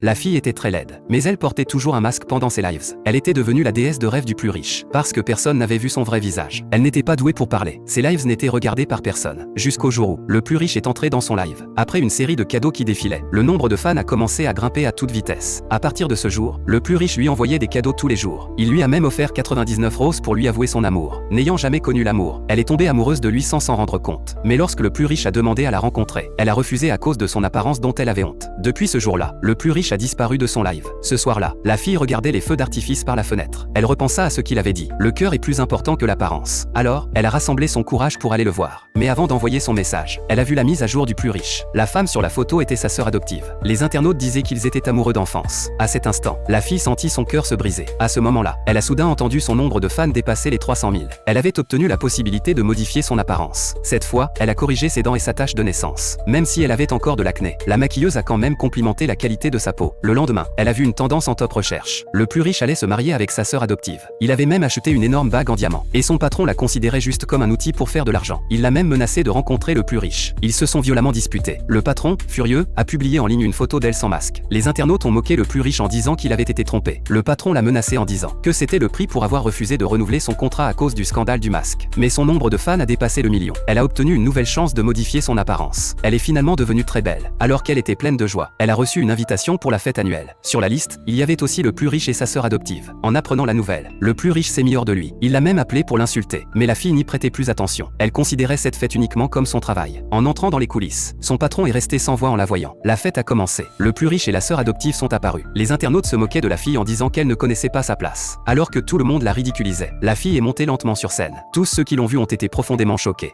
La fille était très laide, mais elle portait toujours un masque pendant ses lives. Elle était devenue la déesse de rêve du plus riche, parce que personne n'avait vu son vrai visage. Elle n'était pas douée pour parler. Ses lives n'étaient regardés par personne. Jusqu'au jour où, le plus riche est entré dans son live. Après une série de cadeaux qui défilaient, le nombre de fans a commencé à grimper à toute vitesse. À partir de ce jour, le plus riche lui envoyait des cadeaux tous les jours. Il lui a même offert 99 roses pour lui avouer son amour. N'ayant jamais connu l'amour, elle est tombée amoureuse de lui sans s'en rendre compte. Mais lorsque le plus riche a demandé à la rencontrer, elle a refusé à cause de son apparence dont elle avait honte. Depuis ce jour-là, le plus riche a disparu de son live. Ce soir-là, la fille regardait les feux d'artifice par la fenêtre. Elle repensa à ce qu'il avait dit. Le cœur est plus important que l'apparence. Alors, elle a rassemblé son courage pour aller le voir. Mais avant d'envoyer son message, elle a vu la mise à jour du plus riche. La femme sur la photo était sa sœur adoptive. Les internautes disaient qu'ils étaient amoureux d'enfance. À cet instant, la fille sentit son cœur se briser. À ce moment-là, elle a soudain entendu son nombre de fans dépasser les 300 000. Elle avait obtenu la possibilité de modifier son apparence. Cette fois, elle a corrigé ses dents et sa tache de naissance. Même si elle avait encore de l'acné, la maquilleuse a quand même complimenté la qualité de sa peau. Le lendemain, elle a vu une tendance en top recherche. Le plus riche allait se marier avec sa sœur adoptive. Il avait même acheté une énorme bague en diamant. Et son patron la considérait juste comme un outil pour faire de l'argent. Il l'a même menacé de rencontrer le plus riche. Ils se sont violemment disputés. Le patron, furieux, a publié en ligne une photo d'elle sans masque. Les internautes ont moqué le plus riche en disant qu'il avait été trompé. Le patron l'a menacé en disant que c'était le prix pour avoir refusé de renouveler son contrat à cause du scandale du masque. Mais son nombre de fans a dépassé le million. Elle a obtenu une nouvelle chance de modifier son apparence. Elle est finalement devenue très belle. Alors qu'elle était pleine de joie, elle a reçu une invitation pour la fête annuelle. Sur la liste, il y avait aussi le plus riche et sa sœur adoptive. En apprenant la nouvelle, le plus riche s'est mis hors de lui. Il l'a même appelé pour l'insulter. Mais la fille n'y prêtait plus attention. Elle considérait cette fête uniquement comme son travail. En entrant dans les coulisses, son patron est resté sans voix en la voyant. La fête a commencé. Le plus riche et la sœur adoptive sont apparus. Les internautes se moquaient de la fille en disant qu'elle ne connaissait pas sa place. Alors que tout le monde la ridiculisait, la fille est montée lentement sur scène. Tous ceux qui l'ont vue ont été profondément choqués.